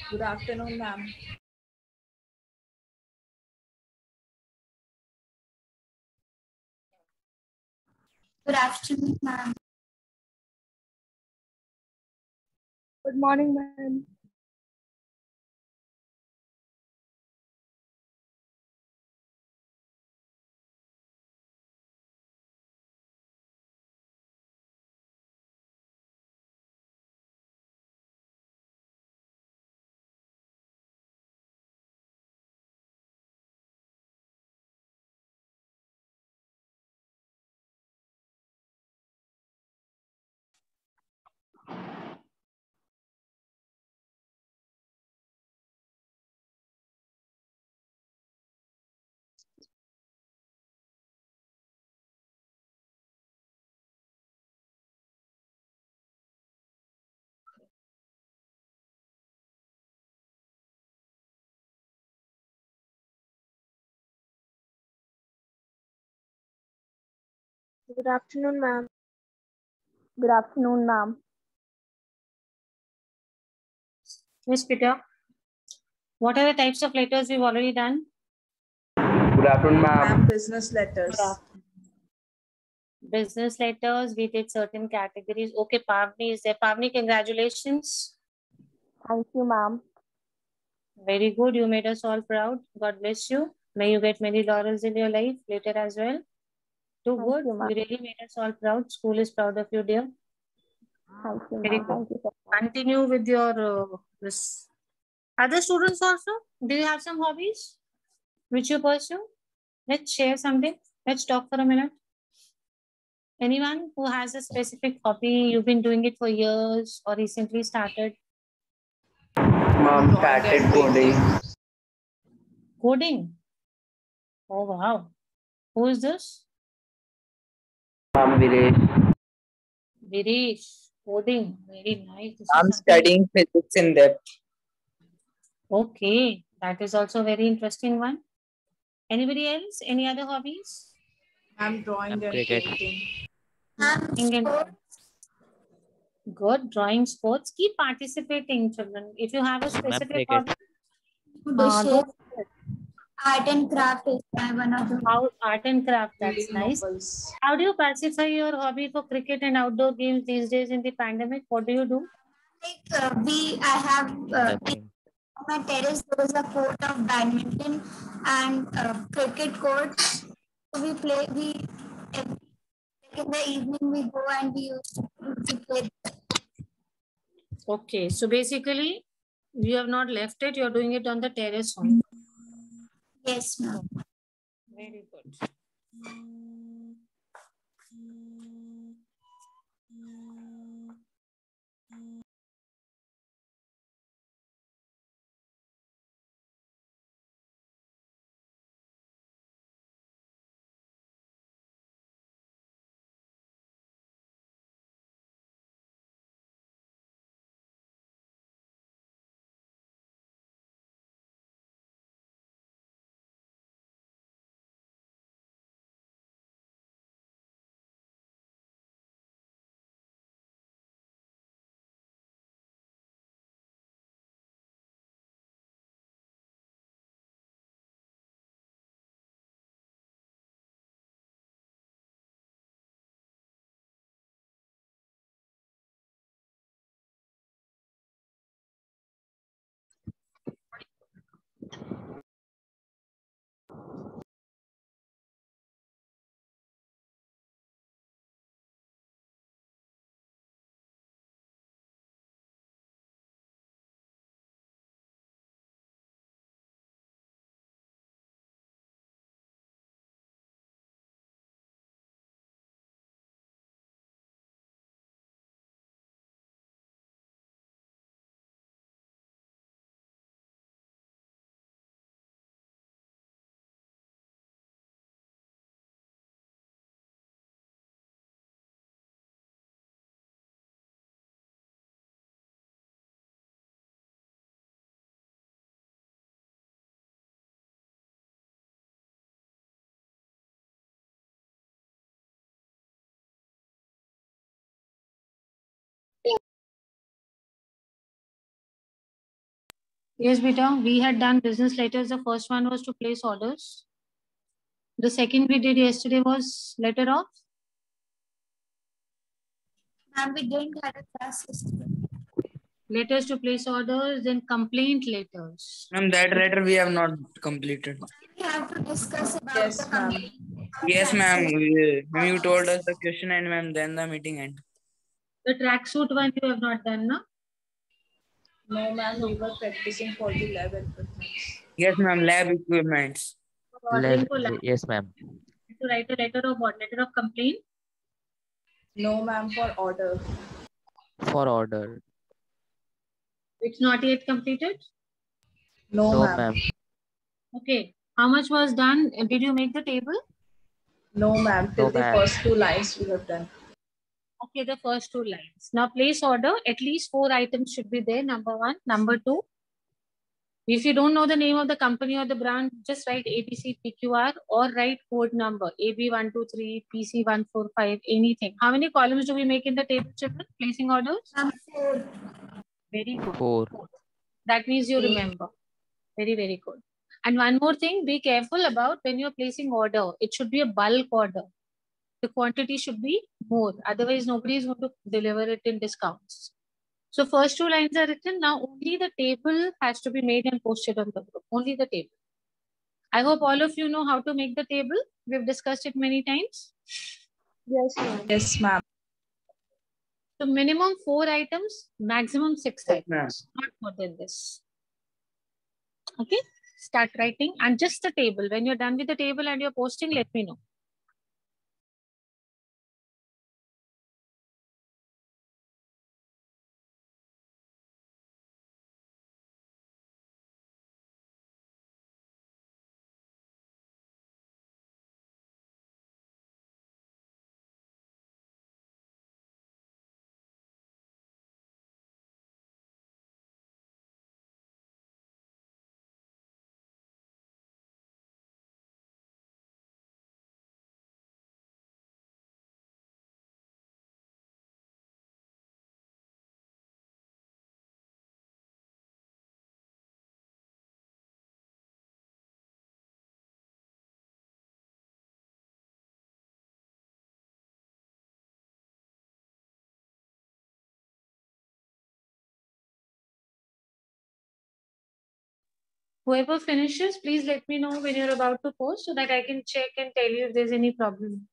Good afternoon, ma'am. Good afternoon, ma'am. Good morning, ma'am. Good afternoon, ma'am. Good afternoon, ma'am. Miss Peter, what are the types of letters we've already done? Good afternoon, ma'am. Ma'am, business letters. Business letters, we did certain categories. Okay, Pavni is there. Pavni, congratulations. Thank you, ma'am. Very good. You made us all proud. God bless you. May you get many laurels in your life later as well. Too Thank good. you, ma'am. You really made us all proud. School is proud of you, dear. Thank you, Very ma'am. good. Thank you so much. Continue with your this. Other students also, do you have some hobbies which you pursue? Let's share something. Let's talk for a minute. Anyone who has a specific hobby, you've been doing it for years or recently started? Mom started coding. Coding. Oh, wow. Who is this? Mom Viresh. Virish. Coding. Very nice. This is I'm something- studying physics in depth. Okay. That is also a very interesting one. Anybody else? Any other hobbies? I'm drawing and cricket. painting. England. Good. Drawing, sports. Keep participating, children. If you have a specific cricket. hobby, Dishes, don't art and craft is one of the. art and craft. That's Reading nice. novels. How do you pacify your hobby for cricket and outdoor games these days in the pandemic? What do you do? I have Nothing. on my terrace. There is a court of badminton and cricket courts. So we play. In the evening we go and we used to play. Okay, so basically, you have not left it. You're doing it on the terrace only. Yes, ma'am. Very good. Yes, beta. We had done business letters. The first one was to place orders. The second we did yesterday was letter of. Ma'am, we didn't have a class yesterday. Letters to place orders, then complaint letters. Ma'am, that letter we have not completed. We have to discuss about Yes, the ma'am. complaint. Yes, ma'am. Ma'am, you told us the question and ma'am, then the meeting end. The tracksuit one you have not done, no? No, ma'am, we were practicing for the lab equipment. Yes, ma'am. Lab equipments. Ordering for lab. Yes, ma'am. To write a letter of what? Letter of complaint? No, ma'am, for order. For order. It's not yet completed? No, No, ma'am. ma'am. Okay. How much was done? Did you make the table? No, ma'am. Till No, the ma'am. first 2 lines we have done. Okay, the first 2 lines. Now place order. At least 4 items should be there. Number 1. Number 2. If you don't know the name of the company or the brand, just write ABC PQR or write code number AB123 PC145, anything. How many columns do we make in the table, children? Placing orders? 4. Very good. 4. That means you remember. Very, very good. And one more thing, be careful about when you're placing order. It should be a bulk order. The quantity should be more. Otherwise, nobody is going to deliver it in discounts. So first 2 lines are written. Now only the table has to be made and posted on the group. Only the table. I hope all of you know how to make the table. We've discussed it many times. Yes, ma'am. Yes, ma'am. So minimum 4 items, maximum 6 Yes, ma'am. items. Not more than this. Okay. Start writing and just the table. When you're done with the table and you're posting, let me know. Whoever finishes, please let me know when you're about to post so that I can check and tell you if there's any problem.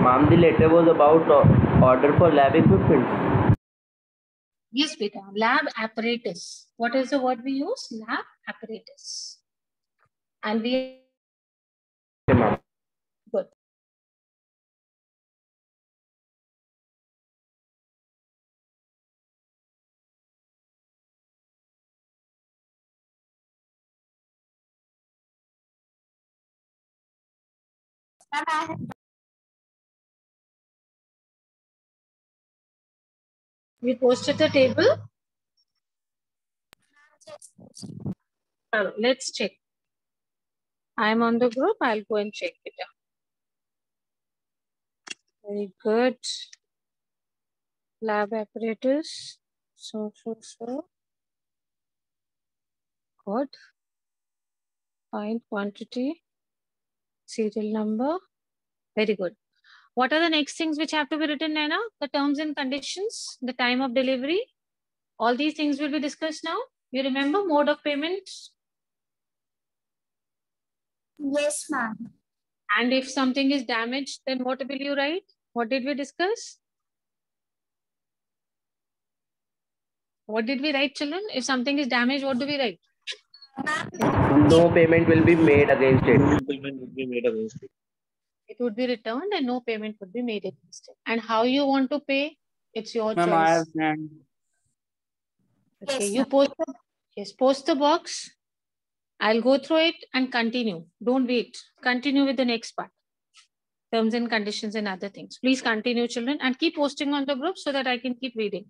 Ma'am, the letter was about order for lab equipment. Yes, beta. Lab apparatus. What is the word we use? Lab apparatus. And we Okay, ma'am. good. Ma'am, I have We posted the table. Let's check. I'm on the group. I'll go and check it out. Very good. Lab apparatus. So. Good. Find quantity. Serial number. Very good. What are the next things which have to be written, Naina? The terms and conditions, the time of delivery. All these things will be discussed now. You remember mode of payment? Yes, ma'am. And if something is damaged, then what will you write? What did we discuss? What did we write, children? If something is damaged, what do we write? No payment will be made against it. Payment would be made against it. It would be returned and no payment would be made against it. And how you want to pay, it's your Ma'am, I have choice. sent. Okay, Yes, you post the box. I'll go through it and continue. Don't wait. Continue with the next part. terms and conditions and other things. Please continue, children, and keep posting on the group so that I can keep reading.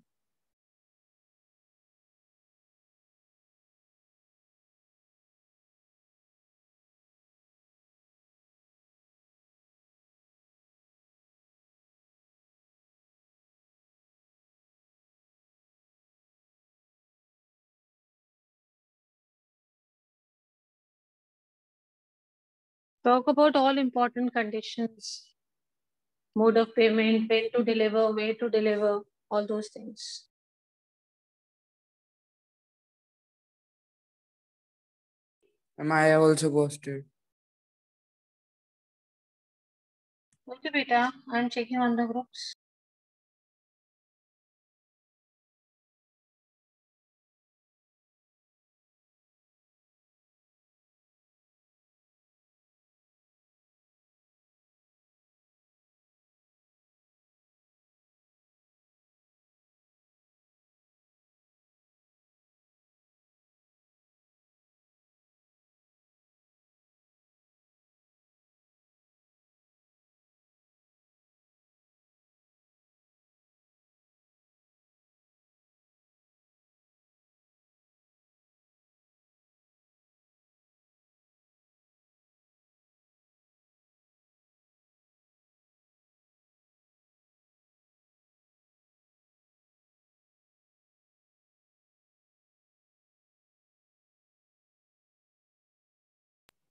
Talk about all important conditions, mode of payment, when to deliver, where to deliver, all those things. I have also posted. Okay, beta, I'm checking on the groups.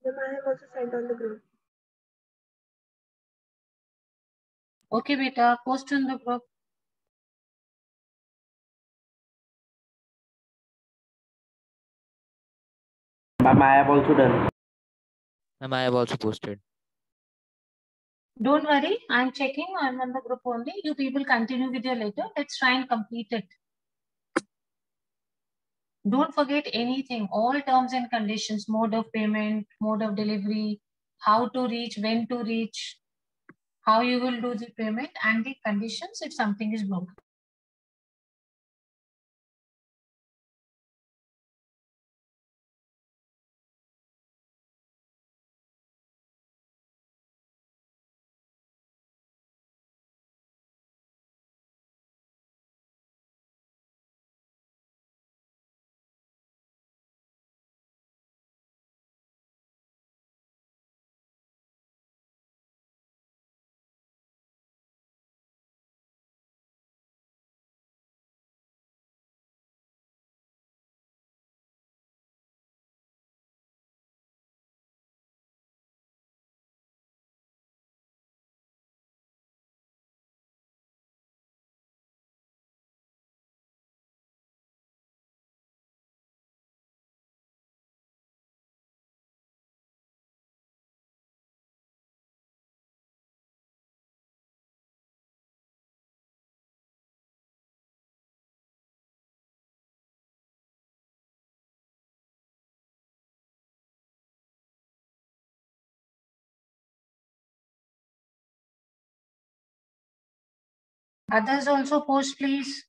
I have also sent on the group. Okay, beta, post in the group. Ma'am, I have also done. Ma'am, I have also posted. Don't worry, I'm checking. I'm on the group only. You people continue with your letter. Let's try and complete it. Don't forget anything. All terms and conditions, mode of payment, mode of delivery, how to reach, when to reach, how you will do the payment, and the conditions if something is broken. Others also post, please.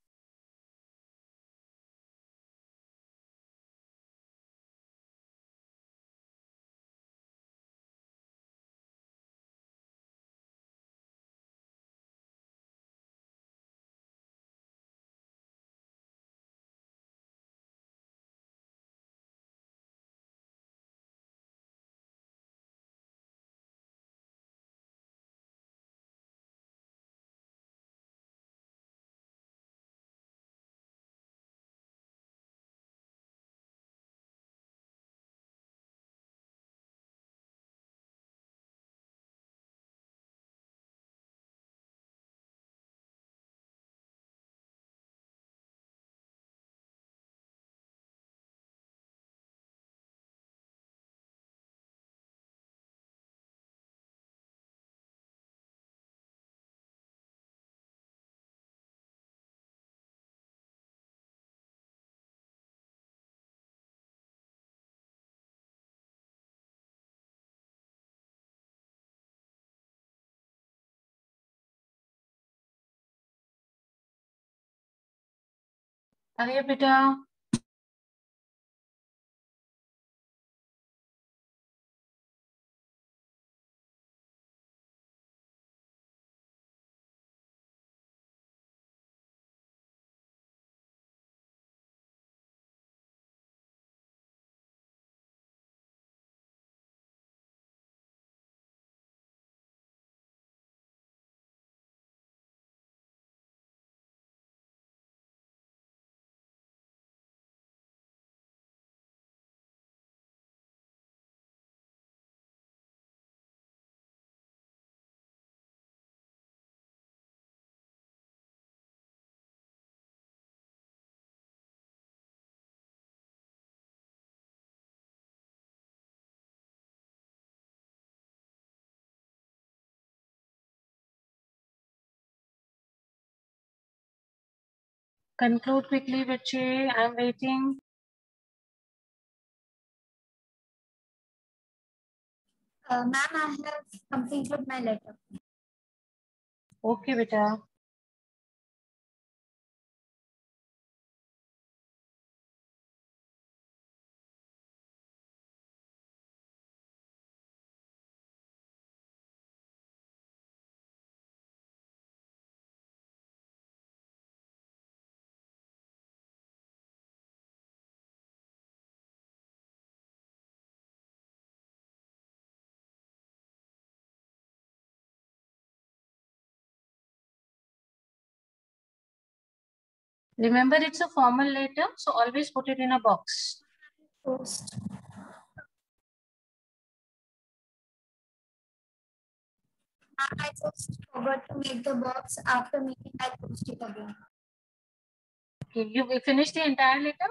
Hurry up, beta. Conclude quickly, Bache. I'm waiting. Ma'am, I have completed my letter. Okay, beta. Remember, it's a formal letter, so always put it in a box. Post. I just forgot to make the box. After making, I post it again. Okay, you will finish the entire letter?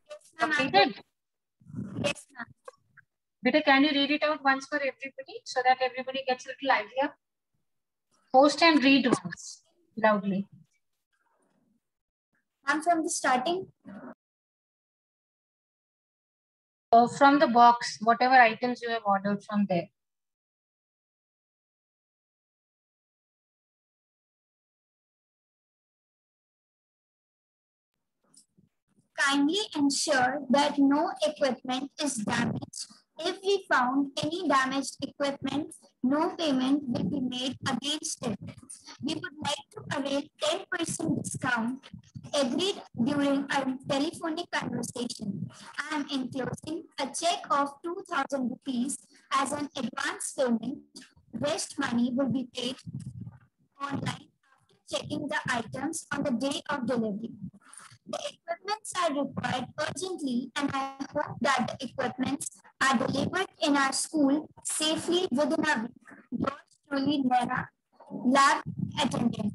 Yes, ma'am. Completed? Yes, ma'am. Beta, can you read it out once for everybody so that everybody gets a little idea? Post and read once loudly. I'm from the starting. From the box, whatever items you have ordered from there. Kindly ensure that no equipment is damaged. If we found any damaged equipment, no payment will be made against it. We would like to avail 10% discount agreed during a telephonic conversation. I am enclosing a check of 2,000 rupees as an advance payment. Rest money will be paid online after checking the items on the day of delivery. The equipments are required urgently, and I hope that the equipments are delivered in our school safely within a week. Yours truly, Nera, lab attendant.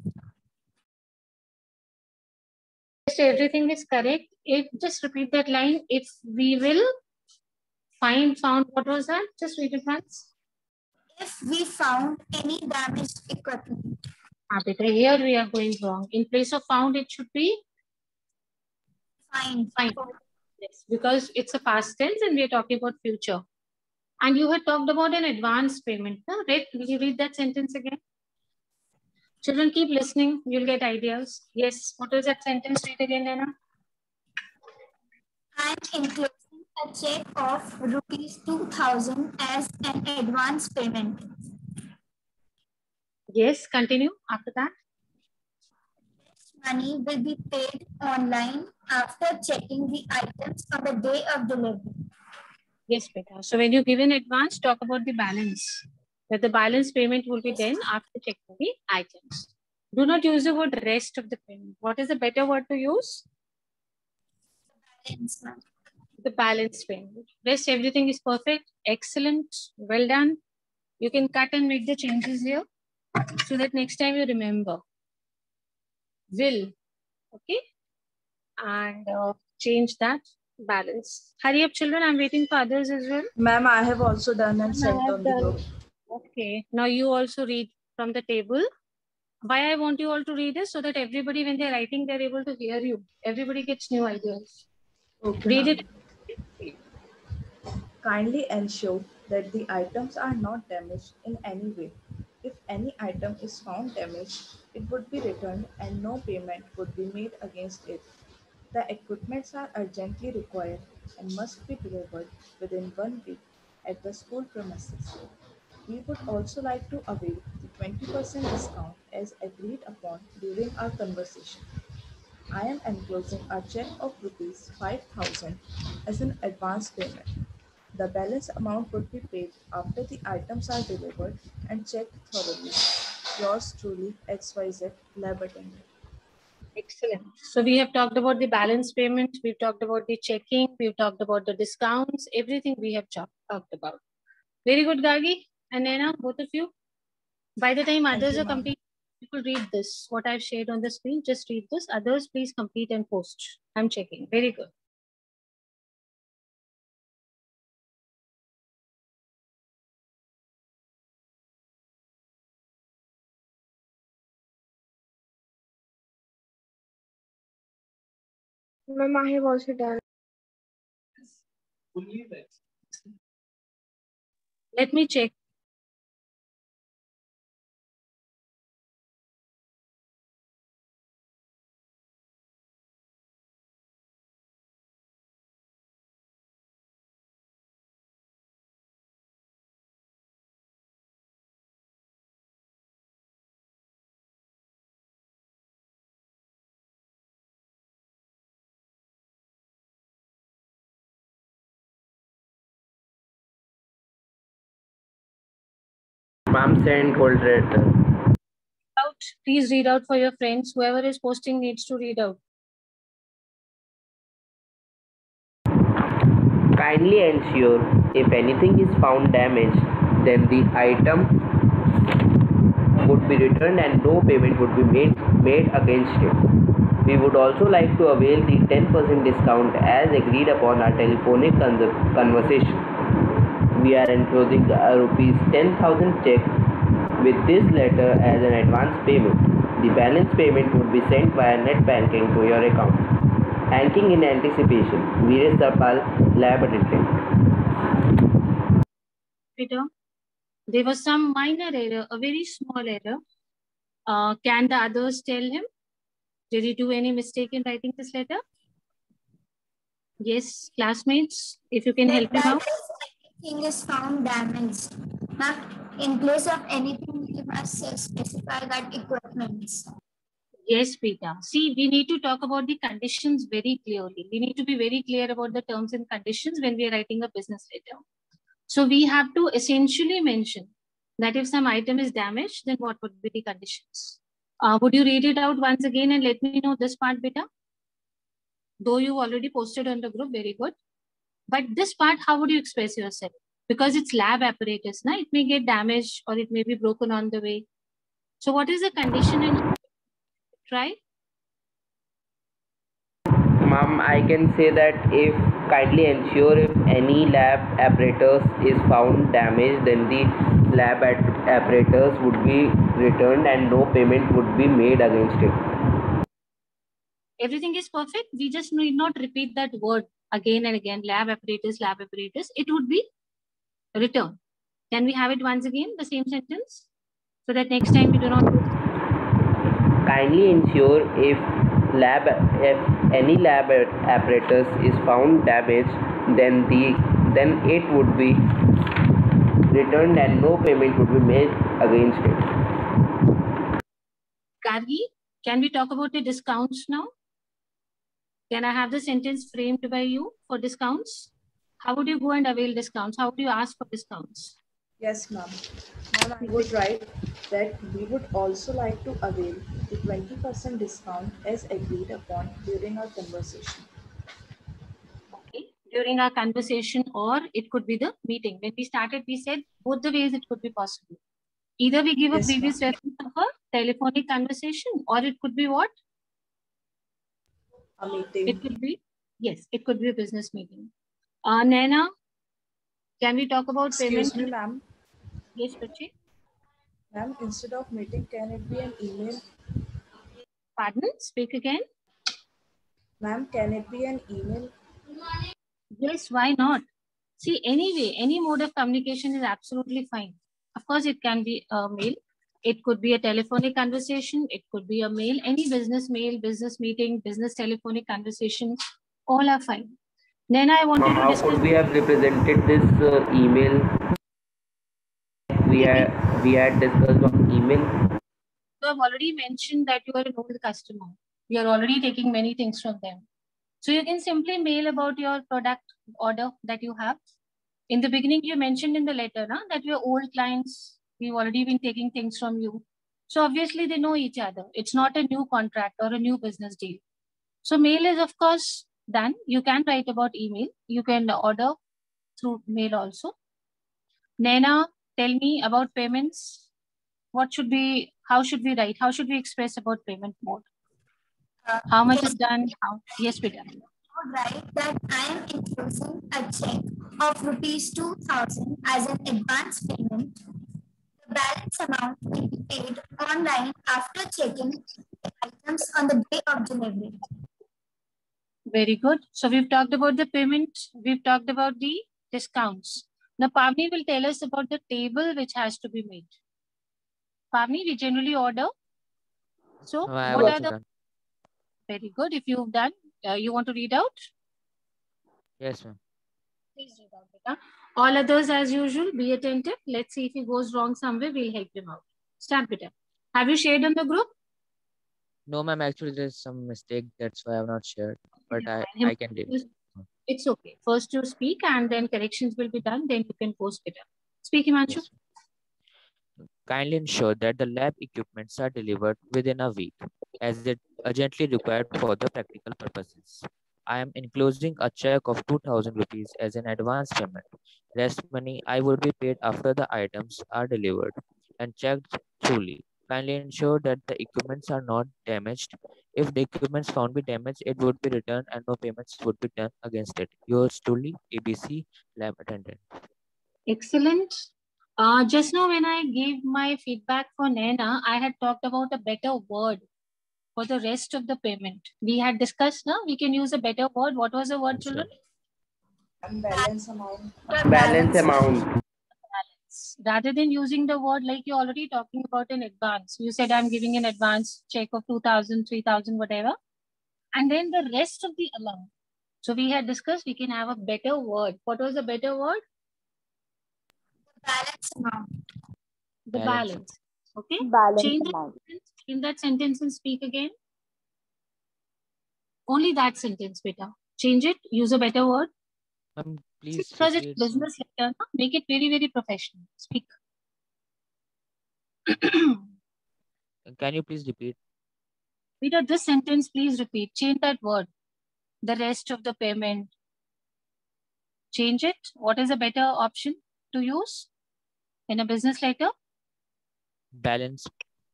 Just everything is correct. If just repeat that line, if we will found what was that? Just read it once. If we found any damaged equipment. Beta, here we are going wrong. In place of found, it should be Fine. Yes, because it's a past tense and we are talking about future. And you had talked about an advance payment. No? Right? Will you read that sentence again? Children, keep listening. You'll get ideas. Yes. What is that sentence? Read again, Nana. I'm enclosing a check of rupees 2,000 as an advance payment. Yes, continue after that. Money will be paid online after checking the items on the day of delivery. Yes, beta. So when you give in advance, talk about the balance. That the balance payment will be done after checking the items. Do not use the word rest of the payment. What is the better word to use? Balance, ma'am. The balance payment. Rest, everything is perfect. Excellent. Well done. You can cut and make the changes here so that next time you remember. Will. Okay. And change that balance. Hurry up, children. I'm waiting for others as well. Ma'am, I have also done and sent on the group. Okay. Now you also read from the table. Why I want you all to read this so that everybody, when they're writing, they're able to hear you. Everybody gets new ideas. Okay, Read ma'am. it. Kindly ensure that the items are not damaged in any way. If any item is found damaged, it would be returned and no payment would be made against it. The equipments are urgently required and must be delivered within 1 week at the school premises. We would also like to avail the 20% discount as agreed upon during our conversation. I am enclosing a check of rupees 5,000 as an advance payment. The balance amount would be paid after the items are delivered and checked thoroughly. Yours truly, XYZ Lab Attendant. Excellent. So we have talked about the balance payment. We've talked about the checking. We've talked about the discounts. Everything we have talked about. Very good, Gagi and Naina, both of you. By the time others you, are ma'am. complete, you could read this. What I've shared on the screen, just read this. Others, please complete and post. I'm checking. Very good. Ma'am, I have also done. Let me check. Ma'am sent cold letter. Out. Please read out for your friends. Whoever is posting needs to read out. Kindly ensure if anything is found damaged, then the item would be returned and no payment would be made against it. We would also like to avail the 10% discount as agreed upon our telephonic conversation. We are enclosing a rupees 10,000 check with this letter as an advance payment. The balance payment would be sent via net banking to your account. Thanking in anticipation. Veeresh Sarpal, Lab Attendant. Peter, there was some minor error, a very small error. Can the others tell him? Did he do any mistake in writing this letter? Yes, classmates, if you can help him out. Anything is found damaged. Ma'am, in place of anything, you must specify that equipments. Yes, Peter. See, we need to talk about the conditions very clearly. We need to be very clear about the terms and conditions when we are writing a business letter. So we have to essentially mention that if some item is damaged, then what would be the conditions? Would you read it out once again and let me know this part, Beta? Though you already posted on the group, very good. But this part, how would you express yourself? Because it's lab apparatus, na? It may get damaged or it may be broken on the way. So what is the condition and try? Ma'am, I can say that if kindly ensure if any lab apparatus is found damaged, then the lab apparatus would be returned and no payment would be made against it. Everything is perfect. We just need not repeat that word again and again. Lab apparatus, lab apparatus. It would be returned. Can we have it once again, the same sentence? So that next time we do not do this. Kindly ensure if any lab apparatus is found damaged, then it would be returned and no payment would be made against it. Gargi, can we talk about the discounts now? Can I have the sentence framed by you for discounts? How would you go and avail discounts? How would you ask for discounts? Yes, ma'am. Ma'am, I would write that we would also like to avail the 20% discount as agreed upon during our conversation. Okay. During our conversation, or it could be the meeting. When we started, we said both the ways it could be possible. Either we give a Yes, previous ma'am. reference of a telephonic conversation, or it could be what? A meeting. It could be, yes, it could be a business meeting. Naina, can we talk about Excuse payment? me, ma'am. Yes, Prachi. Ma'am, instead of meeting, can it be an email? Pardon, speak again. Ma'am, can it be an email? Yes, why not? See, anyway, any mode of communication is absolutely fine. Of course, it can be a mail. It could be a telephonic conversation. It could be a mail. Any business mail, business meeting, business telephonic conversation, all are fine. Then I wanted to How discuss. could we have represented this email? We had discussed on email. You have already mentioned that you are an old customer. You are already taking many things from them. So you can simply mail about your product order that you have. In the beginning, you mentioned in the letter that your old clients, we've already been taking things from you. So obviously they know each other. It's not a new contract or a new business deal. So mail is of course done. You can write about email. You can order through mail also. Naina, tell me about payments. What should we, how should we write? How should we express about payment mode? How much is done? How? Yes, Peter. Would write that I am enclosing a check of rupees 2,000 as an advance payment. The balance amount will be paid online after checking the items on the day of delivery. Very good. So we've talked about the payment. We've talked about the discounts. Now Pavni will tell us about the table which has to be made. Pavni, we generally order. So No, I have what are also the... done. Very good. If you've done, you want to read out? Yes, ma'am. Please read out, beta. All others as usual, be attentive. Let's see if he goes wrong somewhere, we'll help him out. Start, beta. Have you shared on the group? No, ma'am. Actually, there's some mistake. That's why I have not shared. But Tell I him can do it. first. It's okay. First you speak and then corrections will be done. Then you can post it up. Speak, Himanshu. Yes. Kindly ensure that the lab equipments are delivered within a week, as it urgently required for the practical purposes. I am enclosing a check of 2000 rupees as an advance payment. Rest money I would be paid after the items are delivered and checked truly. Kindly ensure that the equipments are not damaged. If the equipments found be damaged, it would be returned and no payments would be done against it. Yours truly, ABC Lab Attendant. Excellent. Just now when I gave my feedback for Naina, I had talked about a better word for the rest of the payment. We had discussed now, we can use a better word. What was the word, Yes, children? Balance amount. Balance amount. Balance. Rather than using the word like you're already talking about an advance. You said I'm giving an advance check of 2000, 3000, whatever. And then the rest of the amount. So we had discussed we can have a better word. What was the better word? Balance amount. The Balance. balance. Okay. Balance Change that amount. sentence, in that sentence and speak again. Only that sentence, beta. Change it. Use a better word. Please Because it's repeat. business letter, no? Make it very, very professional. Speak. Can you please repeat? Beta, this sentence, please repeat. Change that word. The rest of the payment. Change it. What is a better option to use in a business letter? Balance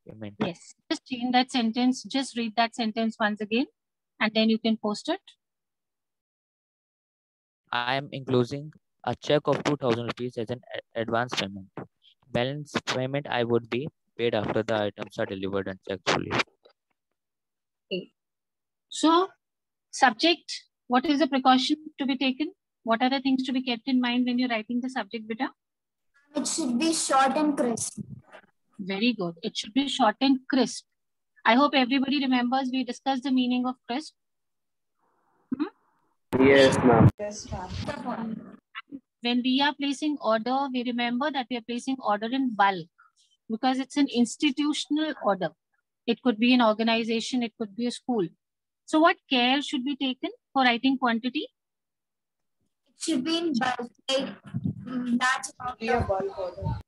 payment. Yes. Just change that sentence. Just read that sentence once again. And then you can post it. I am enclosing a check of 2000 rupees as an advance payment. Balance payment I would be paid after the items are delivered and checked fully. Okay. So, subject, what is the precaution to be taken? What are the things to be kept in mind when you're writing the subject, beta? It should be short and crisp. Very good. It should be short and crisp. I hope everybody remembers we discussed the meaning of crisp. Yes, ma'am. Yes, ma'am. When we are placing order, we remember that we are placing order in bulk because it's an institutional order. It could be an organization, it could be a school. So what care should be taken for writing quantity? It should be in bulk, like large amount Be a of. bulk order.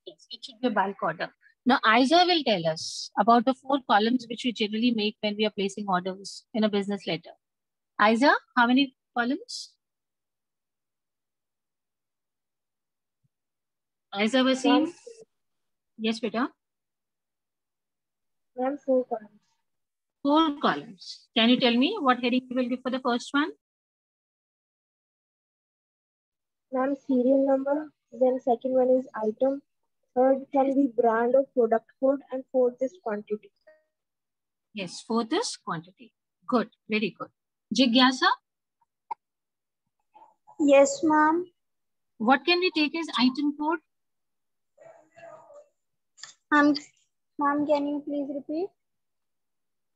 Yes, it should be a bulk order. Now, Isa will tell us about the 4 columns which we generally make when we are placing orders in a business letter. Isa, how many columns? Isa Wasim? Yes, beta. Ma'am, 4 columns. 4 columns. Can you tell me what heading you will give for the first one? Ma'am, serial number. Then second one is item. Third can be brand or product code, and fourth is quantity. Yes, 4th is quantity. Good, very good. Jigyasa, Yes, ma'am. what can we take as item code? Ma'am, can you please repeat?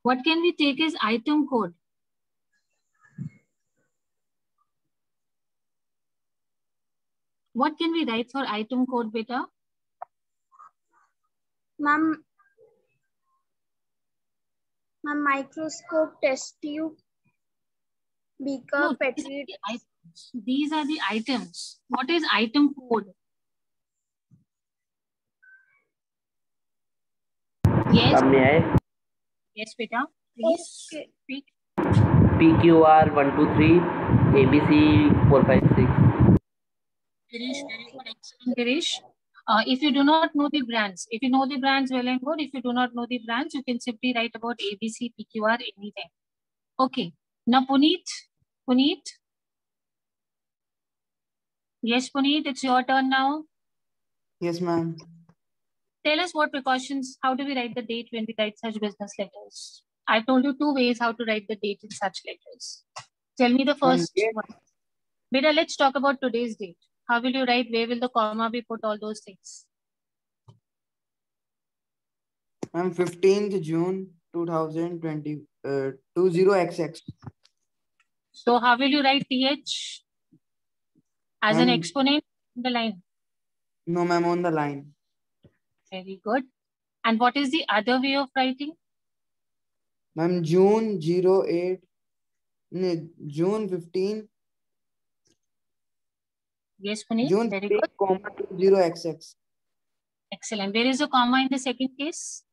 What can we take as item code? What can we write for item code, beta? Ma'am, microscope, test tube, beaker, No, petri. these are the items. What is item code? Yes, yes, beta. Please speak. PQR 123, ABC 456. Girish, very good, excellent, Girish. If you do not know the brands, if you know the brands, well and good. If you do not know the brands, you can simply write about ABC, PQR, anything. Okay. Now, Puneet. Yes, Puneet, it's your turn now. Yes, ma'am. Tell us what precautions, how do we write the date when we write such business letters? I told you 2 ways how to write the date in such letters. Tell me the first date? one. Beta, let's talk about today's date. How will you write? Where will the comma be put? All those things. Ma'am, 15th June 2020, 20XX. So how will you write TH? As an exponent in the line. No, ma'am, on the line. Very good. And what is the other way of writing? Ma'am, June 08, June 15. Yes, Puneet. June Very 15, good. comma 20XX. Excellent. Where is the comma in the second case?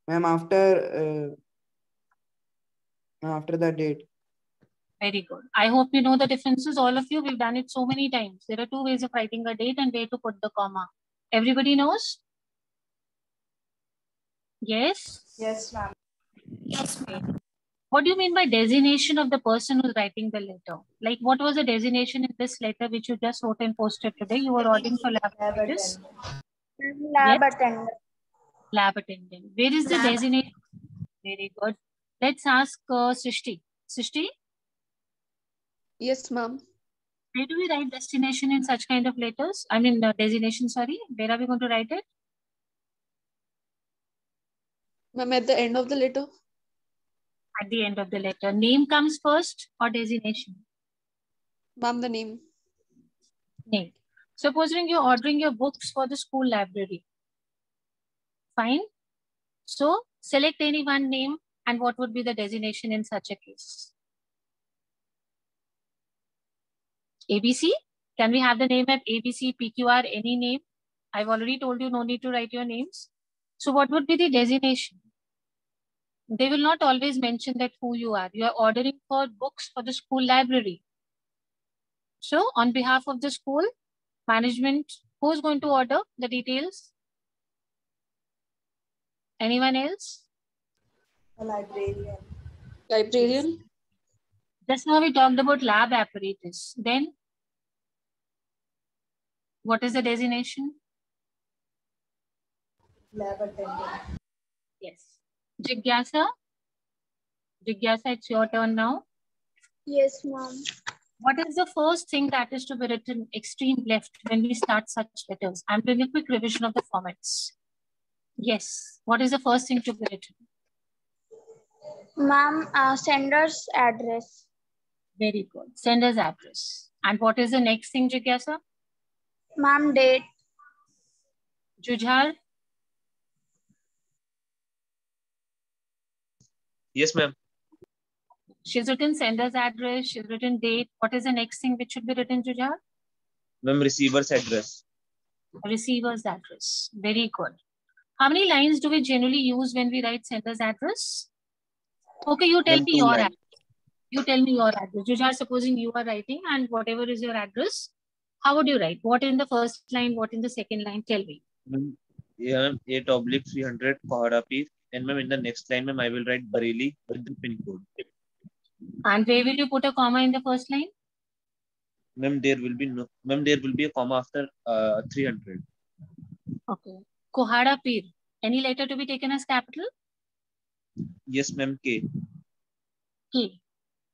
Ma'am, after the date. Very good. I hope you know the differences. All of you, we've done it so many times. There are two ways of writing a date and where to put the comma. Everybody knows? Yes? Yes, ma'am. Yes, ma'am. What do you mean by designation of the person who's writing the letter? Like what was the designation in this letter which you just wrote and posted today? You were ordering for lab Lab apparatus? attendant. Lab Yes. attendant. Lab attendant. Where is the Lab. designation? Very good. Let's ask Srishti. Srishti, Yes, ma'am. where do we write destination in such kind of letters? I mean designation, sorry. Where are we going to write it? Ma'am, at the end of the letter. At the end of the letter. Name comes first or designation? Ma'am, the name. Name. Supposing you're ordering your books for the school library. Fine. So select any one name and what would be the designation in such a case? ABC? Can we have the name of ABC, PQR, any name? I've already told you no need to write your names. So what would be the designation? They will not always mention that who you are. You are ordering for books for the school library. So on behalf of the school management, who's going to order the details? Anyone else? A librarian. Librarian. Just now we talked about lab apparatus. Then what is the designation? Lab attendant. Yes. Jigyasa? Jigyasa, it's your turn now. Yes, ma'am. What is the first thing that is to be written extreme left when we start such letters? I'm doing a quick revision of the formats. Yes. What is the first thing to be written? Ma'am, sender's address. Very good. Sender's address. And what is the next thing, Jigyasa? Ma'am, date. Jujhar? Yes, ma'am. She's written sender's address. She's written date. What is the next thing which should be written, Jujhar? Ma'am, receiver's address. Receiver's address. Very good. How many lines do we generally use when we write sender's address? Okay, you tell Ma'am, me 2 your lines. address. You tell me your address. Jujhar, supposing you are writing and whatever is your address, how would you write? What in the first line? What in the second line? Tell me. Ma'am, yeah, 8/300 Kohara Peer. And ma'am, in the next line, ma'am, I will write Bareilly with the pin code. And where will you put a comma in the first line? Ma'am, there will be a comma after 300. Okay. Kohara Peer. Any letter to be taken as capital? Yes, ma'am, K. K.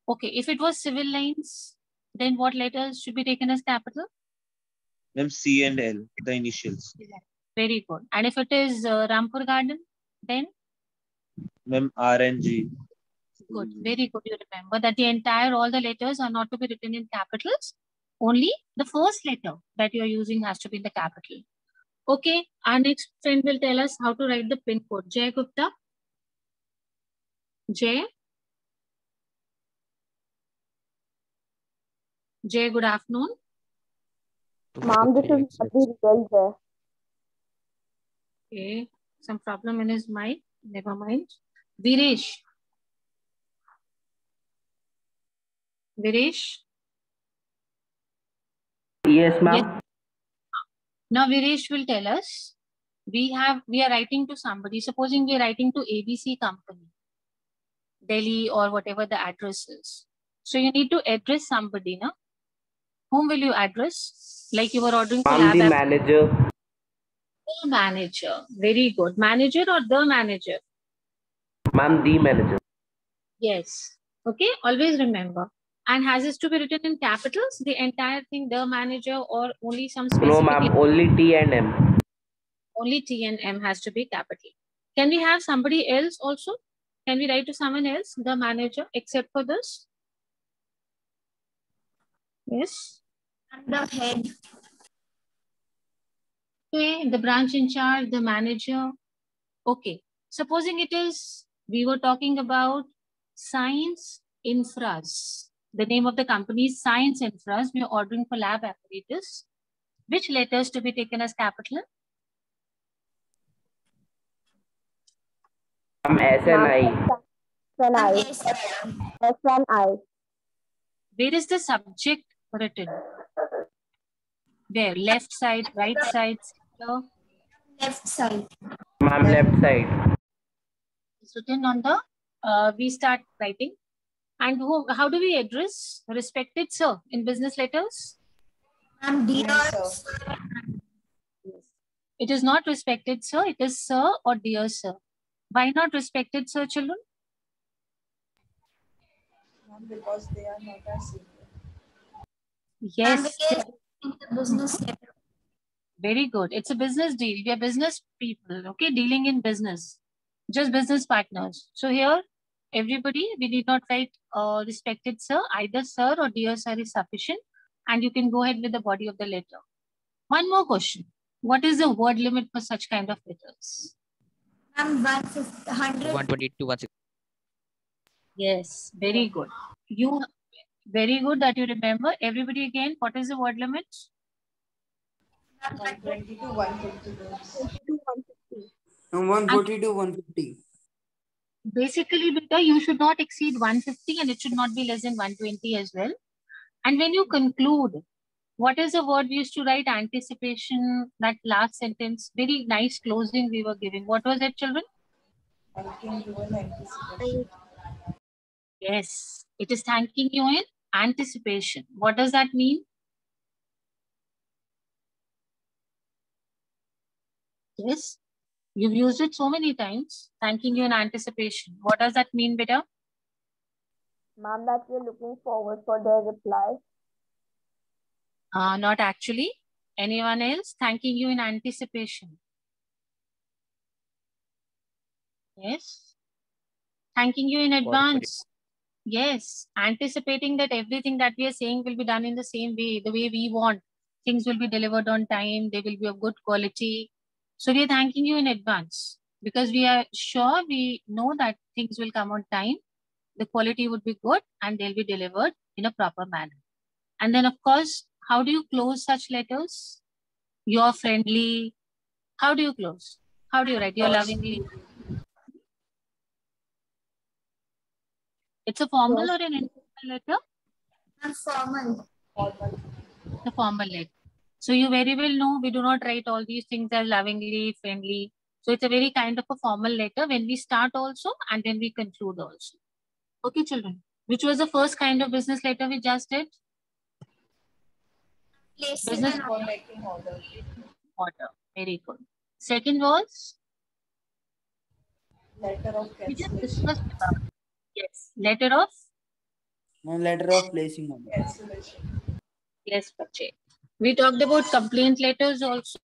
Okay. If it was civil lines, then what letters should be taken as capital? Ma'am, C and L, the initials. Very good. And if it is Rampur Garden, then? Ma'am, R and G. Good. Very good. You remember that all the letters are not to be written in capitals. Only the first letter that you are using has to be in the capital. Okay. Our next friend will tell us how to write the pin code. Jay Gupta. Jay. Jay, good afternoon. Ma'am, this is what the result there. Okay. Some problem in his mic. Never mind. Viresh. Viresh. Yes, ma'am. Yes. Now Viresh will tell us. We are writing to somebody. Supposing we are writing to ABC company, Delhi or whatever the address is. So you need to address somebody, no? Whom will you address? Like you were ordering for I'm lab. the manager. The manager. Very good. Manager or the manager? Ma'am, the manager. Yes. Okay, always remember. And has this to be written in capitals, the entire thing, the manager, or only some No, specific? ma'am. Only T and M. Only T and M has to be capital. Can we have somebody else also? Can we write to someone else, the manager, except for this? Yes. And the head. Okay, the branch in charge, the manager. Okay. Supposing it is, we were talking about Science Infras. The name of the company is Science Infras. We are ordering for lab apparatus. Which letters to be taken as capital? S and I. S and I. Where is the subject written? Where? Left side, right side, center? Left side. Ma'am, left side. It's written on the, we start writing. And how do we address respected sir in business letters? And dear Yes, sir. Yes. It is not respected sir, it is sir or dear sir. Why not respected sir, children? because they are not our senior. Yes. And in the business letter. Very good. It's a business deal. We are business people, okay, dealing in business, just business partners. So here, everybody, we need not write respected sir, either sir or dear sir is sufficient. And you can go ahead with the body of the letter. One more question. What is the word limit for such kind of letters? And 100. 120 to 160. Yes, very good. Very good that you remember. Everybody again, what is the word limit? 120 to 150. 140 to 150. Basically, beta, you should not exceed 150 and it should not be less than 120 as well. And when you conclude, what is the word we used to write? Anticipation, that last sentence, very nice closing we were giving. What was it, children? Thanking you in anticipation. Yes, it is thanking you in anticipation. What does that mean? Yes, you've used it so many times. Thanking you in anticipation. What does that mean, beta? Ma'am, that we're looking forward for their reply. Not actually. Anyone else? Thanking you in anticipation. Yes. Thanking you in advance. Yes. Anticipating that everything that we are saying will be done in the same way, the way we want. Things will be delivered on time. They will be of good quality. So we are thanking you in advance because we are sure, we know that things will come on time. The quality would be good and they'll be delivered in a proper manner. And then of course, how do you close such letters? You're friendly. How do you close? How do you write? You're lovingly. It's a formal or an informal letter? And formal. The formal letter. So you very well know we do not write all these things as lovingly, friendly. So it's a very kind of a formal letter when we start also and then we conclude also. Okay, children. Which was the first kind of business letter we just did? Placing Business an For making order. order. Very good. Second was? Letter of We just cancellation. discussed about. Yes. Letter of? Letter of placing order. Cancellation. Yes, Pache. We talked about complaint letters also.